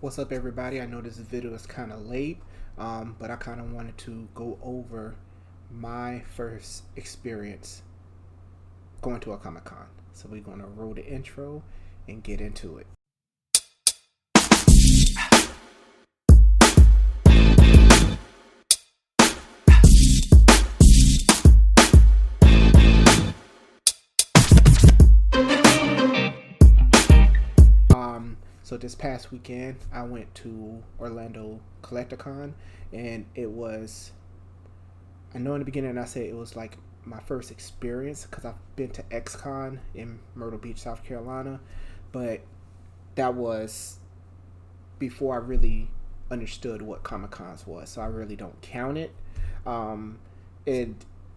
What's up, everybody? I know this video is kind of late, but I kind of wanted to go over my first experience going to a Comic Con. So we're going to roll the intro and get into it. So this past weekend, I went to Orlando Collecticon, and it was. I know in the beginning I said it was like my first experience because I've been to XCon in Myrtle Beach, South Carolina, but that was before I really understood what Comic Cons was, so I really don't count it. Um, it,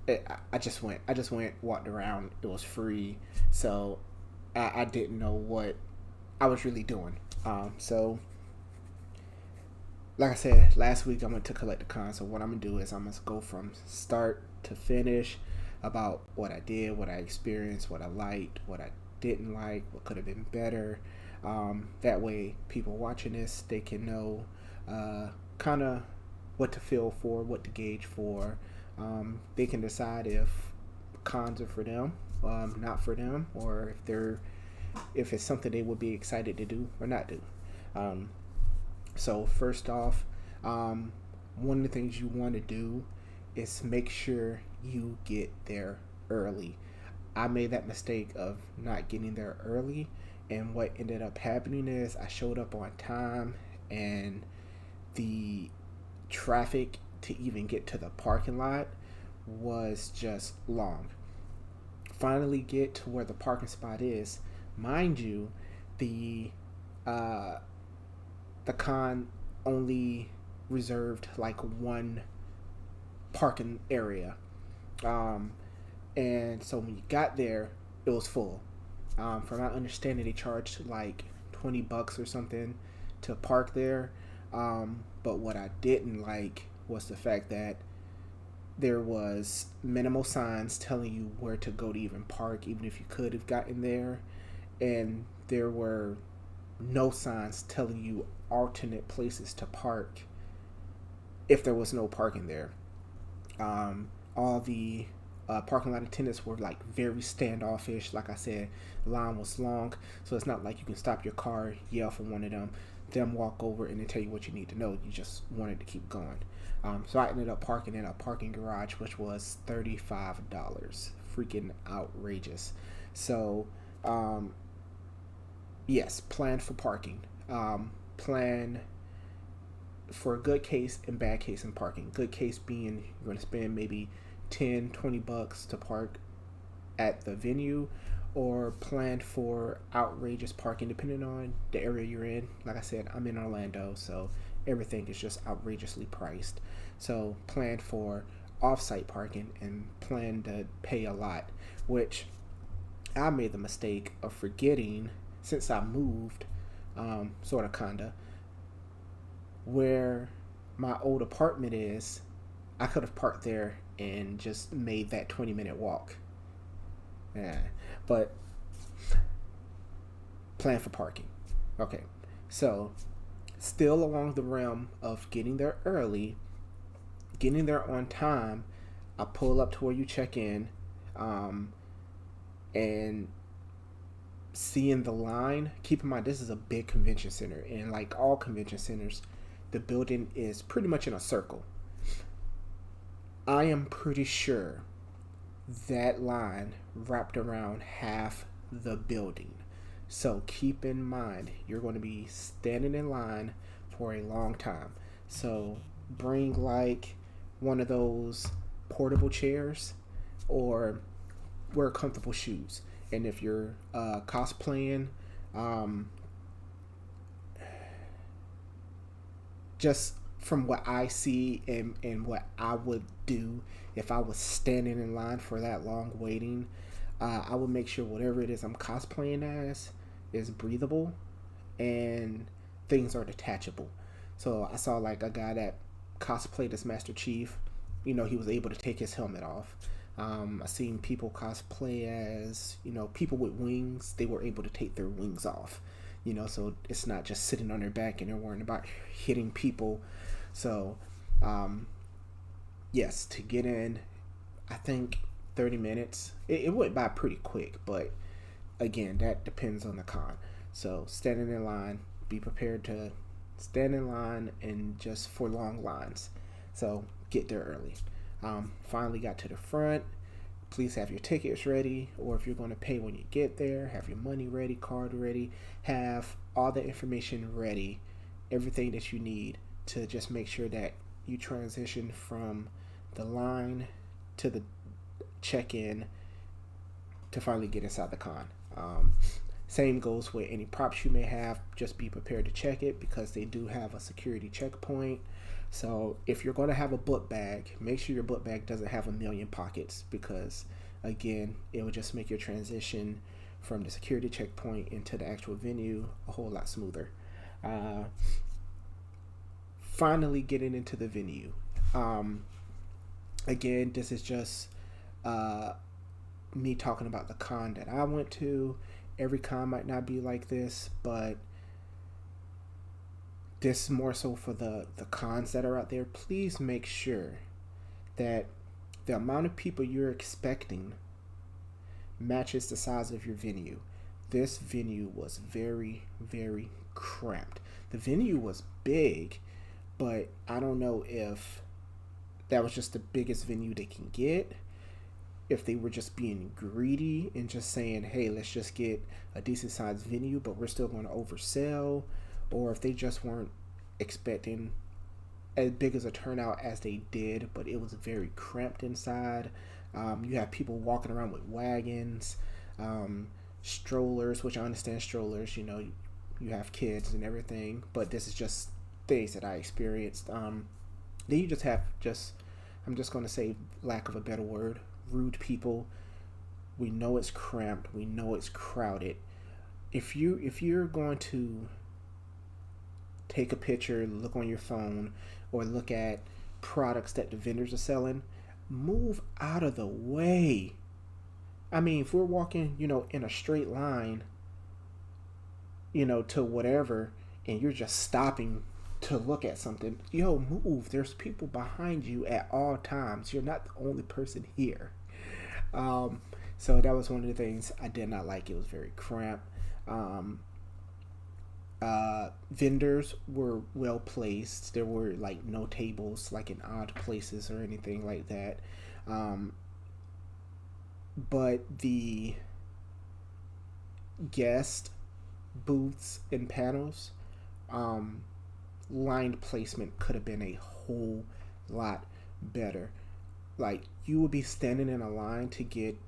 I just went. I just went, walked around. It was free, so I didn't know what I was really doing. So like I said last week, I went to Collecticon. So what I'm gonna do is I'm gonna go from start to finish about what I did, what I experienced, what I liked, what I didn't like, what could have been better. That way, people watching this they can know kind of what to feel for, what to gauge for. They can decide if cons are for them, not for them, or if it's something they would be excited to do or not do. Um, so first off, um, one of the things you want to do is make sure you get there early. I made that mistake of not getting there early, and what ended up happening is I showed up on time, and the traffic to even get to the parking lot was just long. Finally, get to where the parking spot is. Mind you, the uh, the con only reserved like one parking area. Um, and so when you got there, it was full. From my understanding, they charged like $20 or something to park there. But what I didn't like was the fact that there was minimal signs telling you where to go to even park, even if you could have gotten there, and there were no signs telling you alternate places to park if there was no parking there. All the parking lot attendants were like very standoffish. Like I said, the line was long, so it's not like you can stop your car, yell for one of them walk over and then tell you what you need to know. You just wanted to keep going. So I ended up parking in a parking garage, which was $35. Freaking outrageous. So, yes, plan for parking. Plan for a good case and bad case in parking. Good case being you're going to spend maybe 10, $20 to park at the venue, or plan for outrageous parking depending on the area you're in. Like I said, I'm in Orlando, so everything is just outrageously priced. So plan for off-site parking and plan to pay a lot, which I made the mistake of forgetting since I moved, sort of kinda, where my old apartment is. I could have parked there and just made that 20-minute walk. Yeah, but plan for parking. Okay, so still along the realm of getting there early, getting there on time, I pull up to where you check in, um, and seeing the line. Keep in mind, this is a big convention center, and like all convention centers, the building is pretty much in a circle. I am pretty sure that line wrapped around half the building. So keep in mind, you're going to be standing in line for a long time. So bring like one of those portable chairs, or wear comfortable shoes. And if you're cosplaying, um, just from what I see and what I would do if I was standing in line for that long waiting, I would make sure whatever it is I'm cosplaying as is breathable and things are detachable. So I saw like a guy that cosplayed as Master Chief. He was able to take his helmet off. I seen people cosplay as people with wings. They were able to take their wings off. so it's not just sitting on their back and they're worrying about hitting people. So, yes, to get in, I think 30 minutes. It went by pretty quick, but again, that depends on the con. So, standing in line, be prepared to stand in line and just for long lines. So, get there early. Finally got to the front. Please have your tickets ready, or if you're going to pay when you get there, have your money ready, card ready, have all the information ready, everything that you need to just make sure that you transition from the line to the check-in to finally get inside the con. Same goes with any props you may have. Just be prepared to check it because they do have a security checkpoint. So if you're going to have a book bag, make sure your book bag doesn't have a million pockets because, again, it will just make your transition from the security checkpoint into the actual venue a whole lot smoother. Finally getting into the venue. Again, this is just me talking about the con that I went to. Every con might not be like this, but this is more so for the cons that are out there. Please make sure that the amount of people you're expecting matches the size of your venue. This venue was very, very cramped. The venue was big, but I don't know if that was just the biggest venue they can get, if they were just being greedy and just saying, hey, let's just get a decent sized venue, but we're still going to oversell, or if they just weren't expecting as big as a turnout as they did, but it was very cramped inside. You have people walking around with wagons, strollers, which I understand strollers, you have kids and everything, but this is just things that I experienced. Then you just have I'm just going to say, lack of a better word, rude people. We know it's cramped. We know it's crowded. If you're going to take a picture, look on your phone, or look at products that the vendors are selling, move out of the way. I mean, if we're walking, in a straight line, to whatever, and you're just stopping to look at something, move. There's people behind you at all times. You're not the only person here. So that was one of the things I did not like. It was very cramped. Vendors were well placed. There were like no tables like in odd places or anything like that. But the guest booths and panels, line placement could have been a whole lot better. Like, you would be standing in a line to get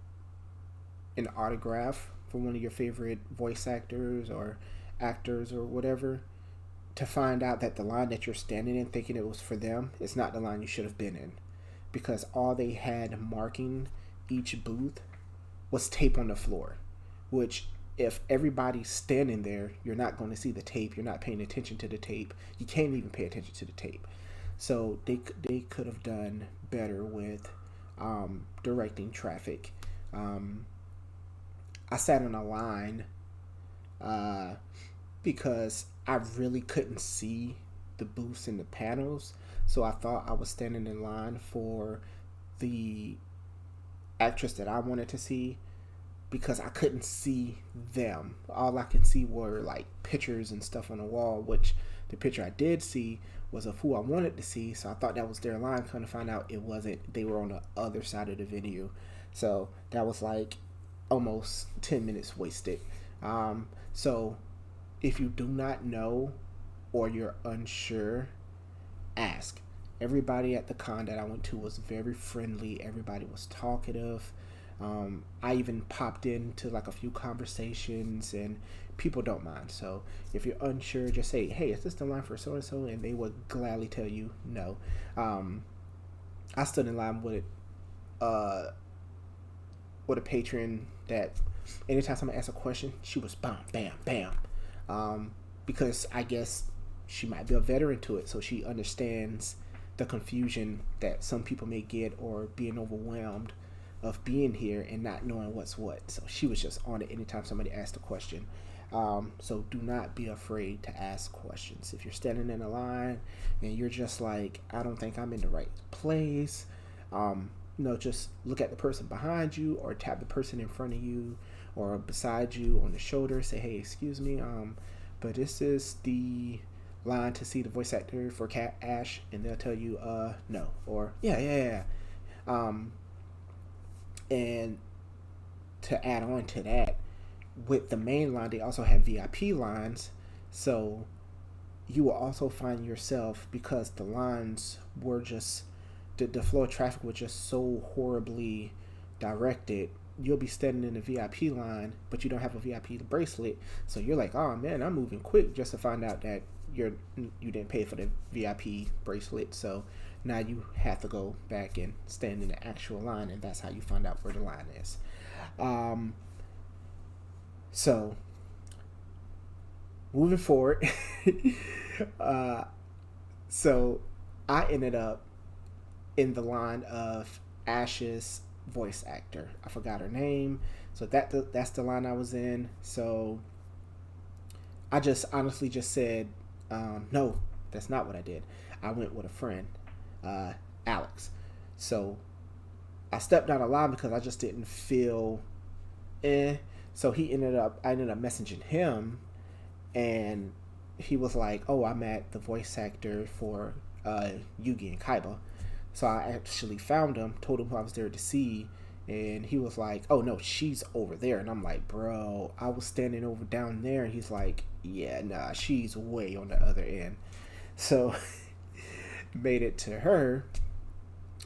an autograph for one of your favorite voice actors or whatever, to find out that the line that you're standing in thinking it was for them is not the line you should have been in, because all they had marking each booth was tape on the floor, which if everybody's standing there, you're not going to see the tape. You're not paying attention to the tape. You can't even pay attention to the tape. So they could have done better with directing traffic. I sat in a line because I really couldn't see the booths and the panels. So I thought I was standing in line for the actress that I wanted to see, because I couldn't see them. All I could see were like pictures and stuff on the wall, which the picture I did see was of who I wanted to see. So I thought that was their line. Kind of find out it wasn't. They were on the other side of the venue. So that was like almost 10 minutes wasted. So if you do not know or you're unsure, ask. Everybody at the con that I went to was very friendly. Everybody was talkative. I even popped into like a few conversations, and people don't mind. So if you're unsure, just say, hey, is this the line for so-and-so? And they would gladly tell you no. I stood in line with a patron that anytime someone asked a question, she was bam, bam, bam. Because I guess she might be a veteran to it, so she understands the confusion that some people may get, or being overwhelmed of being here and not knowing what's what. So she was just on it anytime somebody asked a question. So do not be afraid to ask questions. If you're standing in a line and you're just like, I don't think I'm in the right place, just look at the person behind you or tap the person in front of you or beside you on the shoulder. Say, hey, excuse me, but this is the line to see the voice actor for Cat Ash, and they'll tell you, no, or yeah. And to add on to that, with the main line, they also have VIP lines. So you will also find yourself, because the lines were just, the flow of traffic was just so horribly directed. You'll be standing in the VIP line, but you don't have a VIP bracelet. So you're like, oh man, I'm moving quick, just to find out that you didn't pay for the VIP bracelet. So now you have to go back and stand in the actual line, and that's how you find out where the line is. So moving forward, so I ended up in the line of Ash's voice actor. I forgot her name, so that's the line I was in. So I just honestly just said, no, that's not what I did. I went with a friend, Alex. So I stepped out of line because I just didn't feel So I ended up messaging him, and he was like, oh, I'm at the voice actor for Yugi and Kaiba. So I actually found him, told him who I was there to see, and he was like, oh no, she's over there. And I'm like, bro, I was standing over down there. And he's like, yeah, nah, she's way on the other end. So made it to her,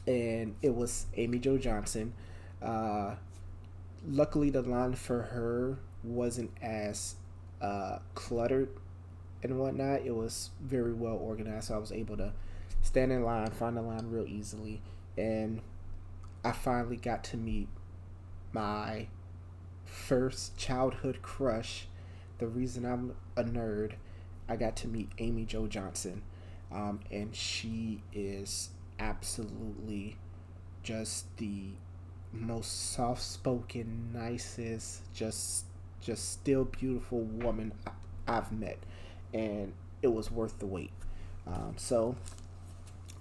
and it was Amy Jo Johnson. Luckily, the line for her wasn't as cluttered and whatnot. It was very well organized, so I was able to stand in line, find the line real easily, and I finally got to meet my first childhood crush. The reason I'm a nerd, I got to meet Amy Jo Johnson, and she is absolutely just the most soft-spoken, nicest, just still beautiful woman I've met, and it was worth the wait. So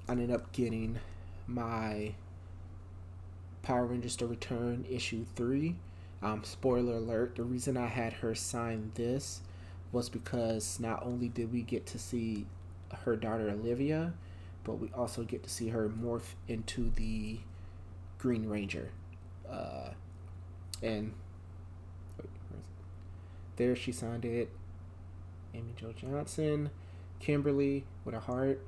I ended up getting my Power Rangers The Return issue 3. Spoiler alert, the reason I had her sign this was because not only did we get to see her daughter Olivia, but we also get to see her morph into the Green Ranger. And there she signed it. Amy Jo Johnson, Kimberly with a heart.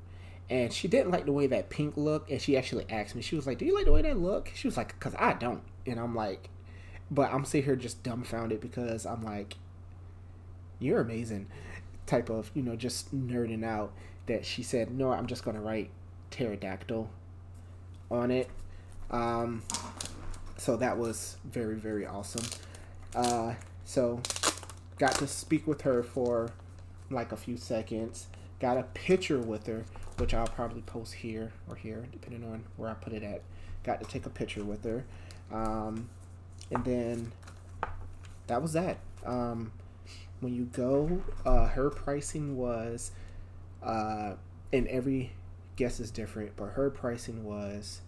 And she didn't like the way that pink looked, and she actually asked me, she was like, do you like the way that look? She was like, because I don't. And I'm like, but I'm sitting here just dumbfounded, because I'm like, you're amazing type of, just nerding out, that she said, no, I'm just going to write pterodactyl on it. So that was very, very awesome. So got to speak with her for like a few seconds. Got a picture with her, which I'll probably post here or here, depending on where I put it at. Got to take a picture with her. And then that was that. When you go, her pricing was, and every guest is different, but her pricing was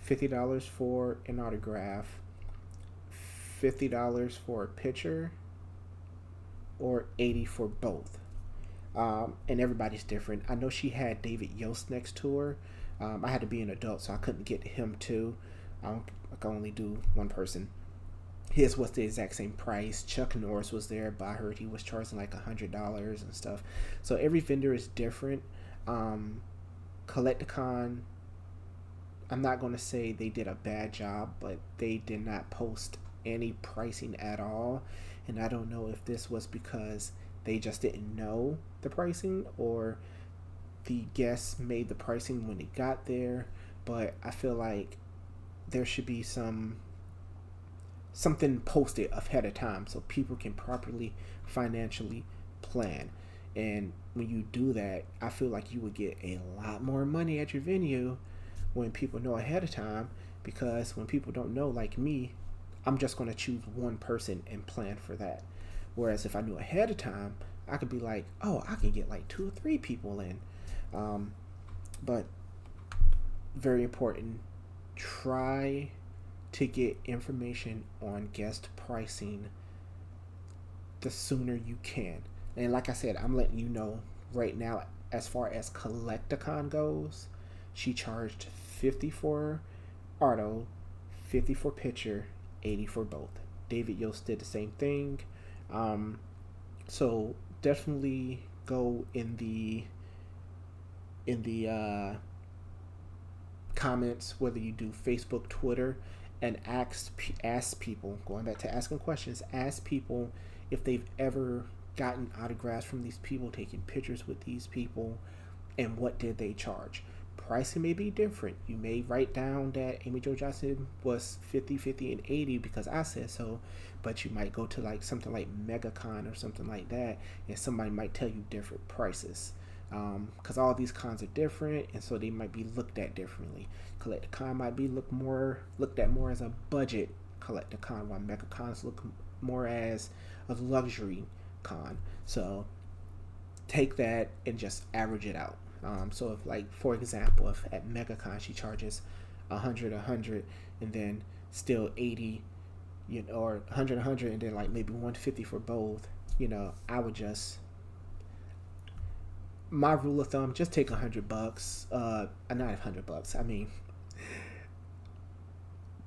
$50 for an autograph, $50 for a picture, or $80 for both. And everybody's different. I know she had David Yost next to her. I had to be an adult, so I couldn't get him too. I can only do one person. His was the exact same price. Chuck Norris was there, but I heard he was charging like $100 and stuff. So every vendor is different. Collecticon, I'm not going to say they did a bad job, but they did not post any pricing at all. And I don't know if this was because they just didn't know the pricing, or the guests made the pricing when they got there. But I feel like there should be something posted ahead of time so people can properly financially plan. And when you do that, I feel like you would get a lot more money at your venue when people know ahead of time. Because when people don't know, like me, I'm just going to choose one person and plan for that. Whereas if I knew ahead of time, I could be like, oh, I can get like 2 or 3 people in. But very important, try to get information on guest pricing the sooner you can. And like I said, I'm letting you know right now, as far as Collecticon goes, she charged 50 for Arto, 50 for Pitcher, 80 for both. David Yost did the same thing. So definitely go in the comments, whether you do Facebook, Twitter, and ask people. Going back to asking questions, ask people if they've ever gotten autographs from these people, taking pictures with these people, and what did they charge. Pricing may be different. You may write down that Amy Jo Johnson was 50, 50, and 80 because I said so, but you might go to like something like MegaCon or something like that, and somebody might tell you different prices. Because all these cons are different, and so they might be looked at differently. Collecticon might be looked at more as a budget Collecticon, while MegaCons look more as a luxury con. So take that and just average it out. So if, like, for example, if at MegaCon she charges 100, and then still 80, or 100, and then like maybe 150 for both, I would just, my rule of thumb, just take $100. Not $100. I mean,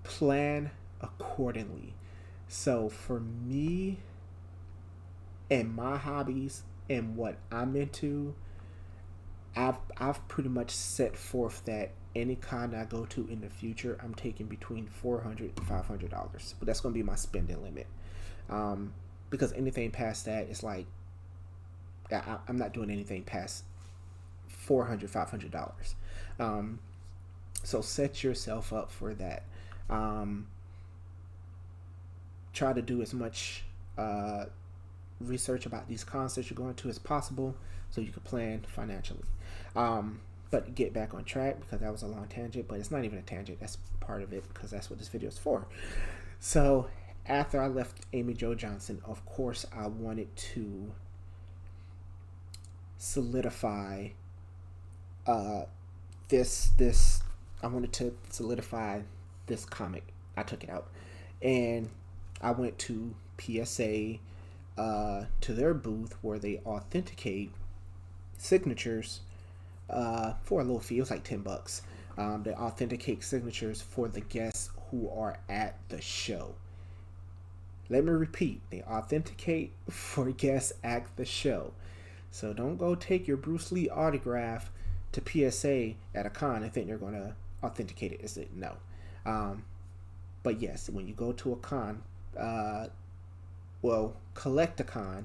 plan accordingly. So for me and my hobbies and what I'm into, I've pretty much set forth that any con I go to in the future, I'm taking between $400 and $500, but that's gonna be my spending limit. Because anything past that is like, I'm not doing anything past $400, $500. So set yourself up for that. Try to do as much research about these concerts you're going to as possible, so you can plan financially. But get back on track, because that was a long tangent, but it's not even a tangent. That's part of it, because that's what this video is for. So after I left Amy Jo Johnson, of course, I wanted to solidify this. I wanted to solidify this comic. I took it out, and I went to PSA, to their booth where they authenticate signatures for a little fee. It was like $10. They authenticate signatures for the guests who are at the show. Let me repeat, they authenticate for guests at the show. So don't go take your Bruce Lee autograph to PSA at a con and think they're going to authenticate it. Is it? No. But yes, when you go to a con, Collecticon,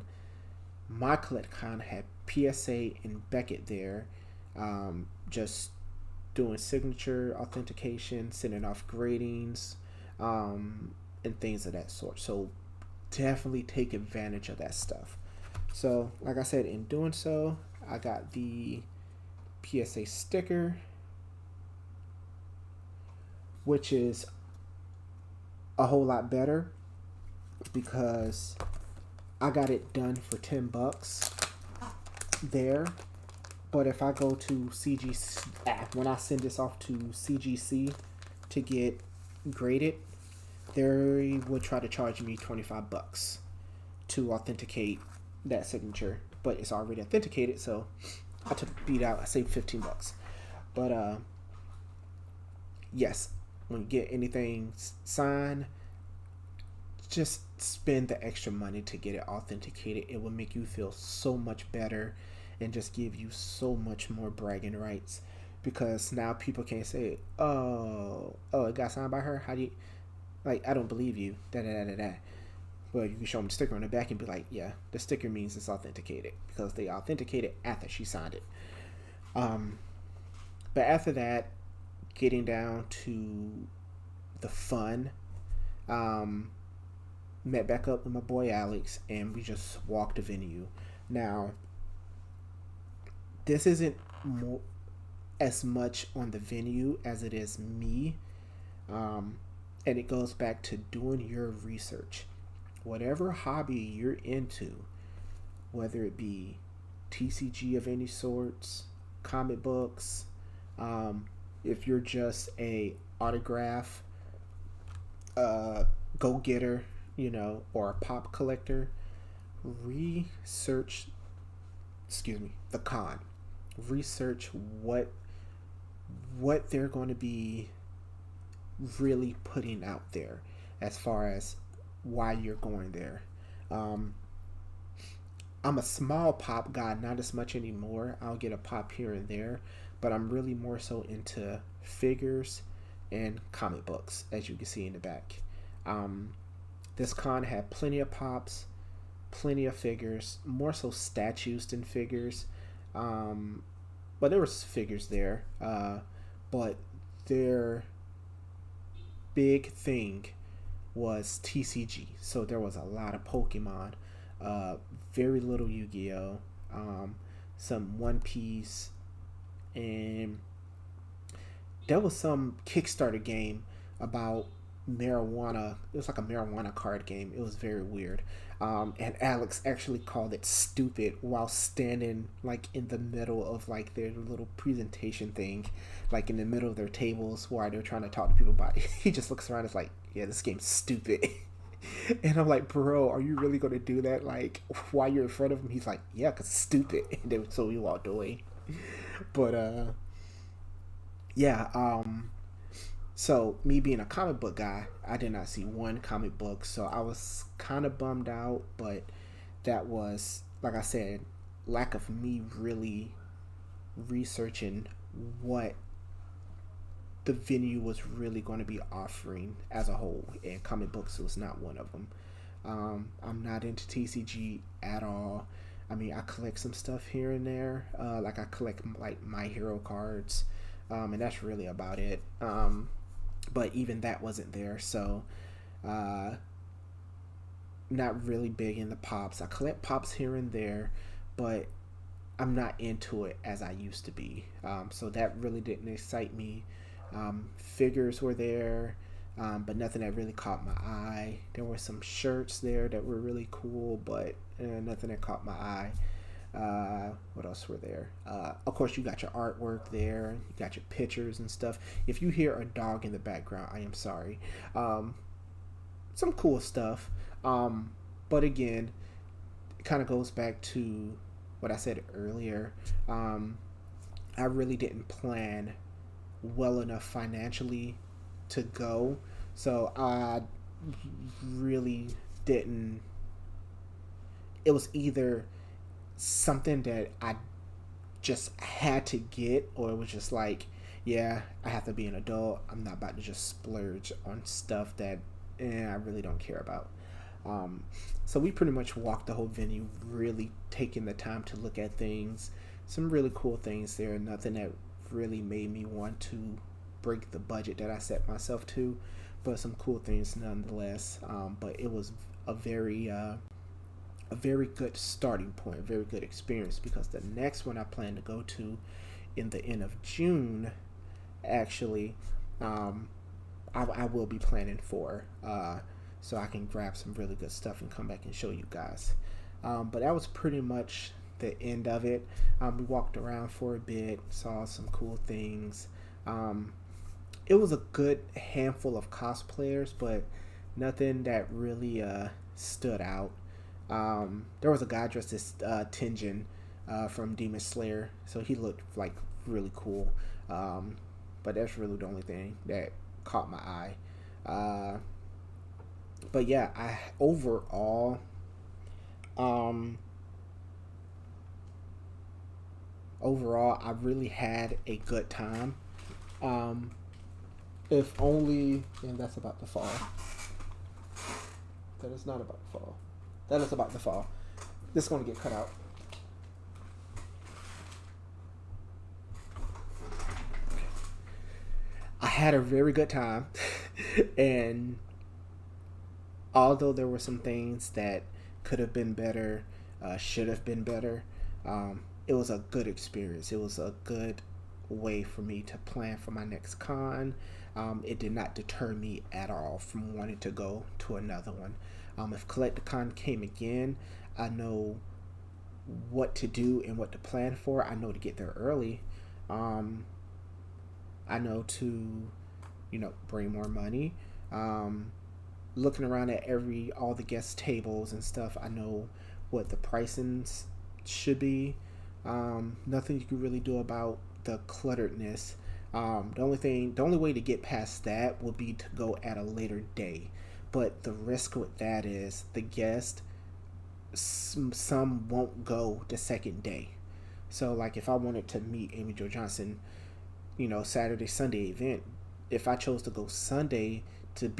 my Collecticon had PSA and Beckett there, just doing signature authentication, sending off gradings, and things of that sort. So definitely take advantage of that stuff. So like I said, in doing so, I got the PSA sticker, which is a whole lot better because I got it done for $10 there. But if I go to CGC, when I send this off to CGC to get graded, they would try to charge me $25 to authenticate that signature. But it's already authenticated, so I took a beat out. I saved $15. But yes, when you get anything signed, just spend the extra money to get it authenticated. It will make you feel so much better and just give you so much more bragging rights, because now people can't say, oh, it got signed by her. How do you, like, I don't believe you, da. Well, you can show them the sticker on the back and be like, yeah, the sticker means it's authenticated, because they authenticated after she signed it. But after that, getting down to the fun, met back up with my boy Alex, and we just walked the venue. Now, this isn't as much on the venue as it is me, and it goes back to doing your research. whatever hobby you're into, whether it be TCG of any sorts, comic books, um, if you're just a autograph go getter, or a pop collector, research, the con. Research what they're going to be really putting out there as far as why you're going there. Um, I'm a small pop guy, not as much anymore. I'll get a pop here and there, but I'm really more so into figures and comic books, as you can see in the back. Um, this con had plenty of pops, plenty of figures, more so statues than figures. Um, but there was figures there. But their big thing was TCG. So there was a lot of Pokemon, uh, very little Yu-Gi-Oh, some One Piece, and there was some Kickstarter game about marijuana. It was like a marijuana card game. It was very weird. And Alex actually called it stupid while standing like in the middle of like their little presentation thing, like in the middle of their tables while they're trying to talk to people about it. He just looks around and is like, yeah, this game's stupid. And I'm like, bro, are you really gonna do that? Like, while you're in front of him, he's like, yeah, cause it's stupid. And then so we walked away. But yeah. So me being a comic book guy, I did not see one comic book, so I was kind of bummed out. But that was, like I said, lack of me really researching what the venue was really going to be offering as a whole, and comic books was not one of them. I'm not into TCG at all. I mean, I collect some stuff here and there. Like I collect like My Hero cards, and that's really about it. But even that wasn't there, so uh, not really big in the pops. I collect pops here and there, but I'm not into it as I used to be. So that really didn't excite me. Figures were there, but nothing that really caught my eye. There were some shirts there that were really cool, but nothing that caught my eye. What else were there? Of course, you got your artwork there. You got your pictures and stuff. If you hear a dog in the background, I am sorry. Some cool stuff. But again, it kind of goes back to what I said earlier. I really didn't plan well enough financially to go, so I really didn't. It was either something that I just had to get, or it was just like, yeah, I have to be an adult. I'm not about to just splurge on stuff that I really don't care about. Um, so we pretty much walked the whole venue, really taking the time to look at things. Some really cool things there. Nothing that really made me want to break the budget that I set myself to, but some cool things nonetheless. But it was a very a very good starting point, a very good experience, because the next one I plan to go to in the end of June, actually, um, I will be planning for, so I can grab some really good stuff and come back and show you guys. But that was pretty much the end of it. We walked around for a bit, saw some cool things. Um, it was a good handful of cosplayers, but nothing that really stood out. There was a guy dressed as Tenjin from Demon Slayer, so he looked like really cool. Um, but that's really the only thing that caught my eye. Uh, but yeah, I um, overall, I really had a good time. Um, if only, and that's about to fall. That is not about to fall. That is about to fall. This is going to get cut out. I had a very good time, and although there were some things that could have been better, should have been better, it was a good experience. It was a good way for me to plan for my next con. It did not deter me at all from wanting to go to another one. If Collecticon came again, I know what to do and what to plan for. I know to get there early. I know to, bring more money. Looking around at all the guest tables and stuff, I know what the pricings should be. Nothing you can really do about the clutteredness. The only way to get past that would be to go at a later day. But the risk with that is the guest, some won't go the second day. So, like, if I wanted to meet Amy Jo Johnson, Saturday, Sunday event, if I chose to go Sunday to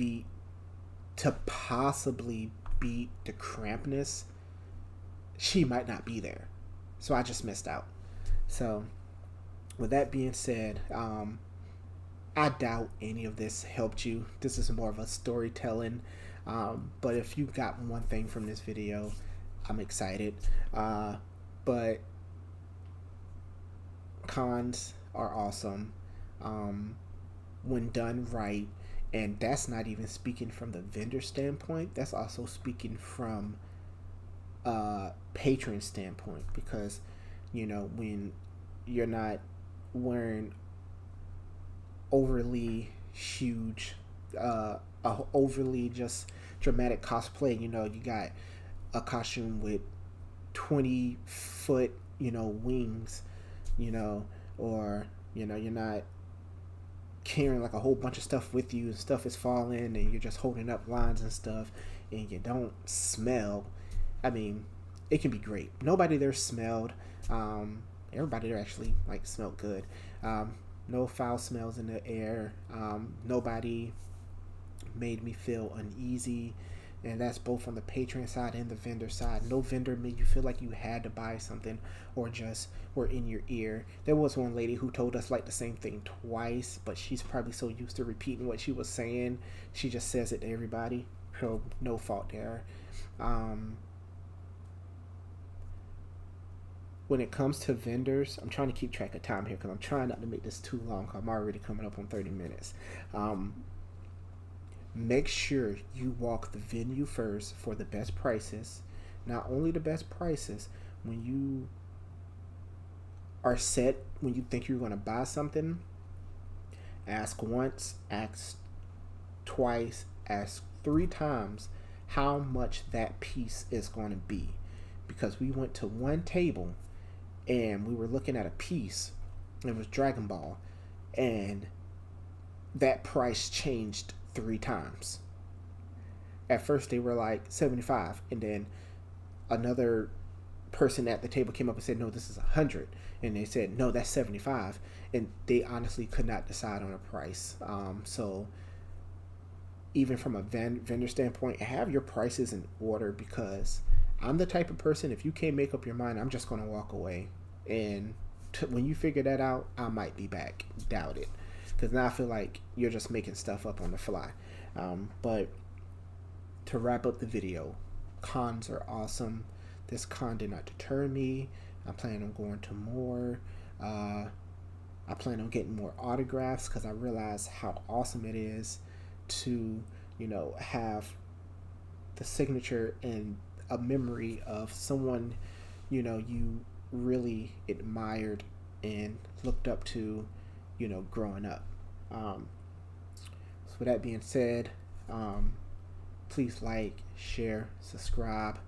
possibly beat the Krampus, she might not be there. So I just missed out. So, with that being said, I doubt any of this helped you. This is more of a storytelling. But if you got one thing from this video, I'm excited. But cons are awesome when done right. And that's not even speaking from the vendor standpoint. That's also speaking from patron standpoint, because when you're not wearing overly huge overly just dramatic cosplay, you got a costume with 20-foot wings, or you're not carrying like a whole bunch of stuff with you, and stuff is falling and you're just holding up lines and stuff, and you don't smell. I mean, it can be great. Nobody there smelled. Everybody there actually smelled good. No foul smells in the air. Nobody made me feel uneasy, and that's both on the patron side and the vendor side. No vendor made you feel like you had to buy something or just were in your ear. There was one lady who told us the same thing twice, but she's probably so used to repeating what she was saying, she just says it to everybody. So no fault there. When it comes to vendors, I'm trying to keep track of time here because I'm trying not to make this too long. I'm already coming up on 30 minutes. Make sure you walk the venue first for the best prices. Not only the best prices, when you are set, when you think you're going to buy something, ask once, ask twice, ask 3 times how much that piece is going to be. Because we went to one table and we were looking at a piece, it was Dragon Ball, and that price changed 3 times. At first they were like 75, and then another person at the table came up and said, no, this is 100, and they said, no, that's 75, and they honestly could not decide on a price. So even from a vendor standpoint, have your prices in order, because I'm the type of person, if you can't make up your mind, I'm just going to walk away. And when you figure that out, I might be back. Doubt it. Because now I feel like you're just making stuff up on the fly. But to wrap up the video, cons are awesome. This con did not deter me. I plan on going to more. I plan on getting more autographs because I realize how awesome it is to, have the signature and a memory of someone, you really admired and looked up to, growing up. So with that being said, please like, share, subscribe.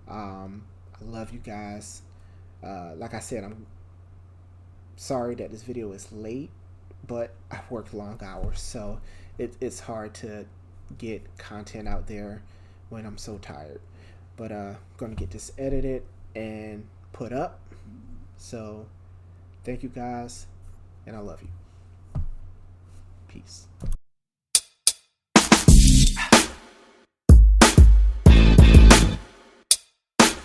I love you guys. Like I said, I'm sorry that this video is late, but I worked long hours, so it's hard to get content out there when I'm so tired. But I'm gonna get this edited and put up. So thank you guys, and I love you. Peace.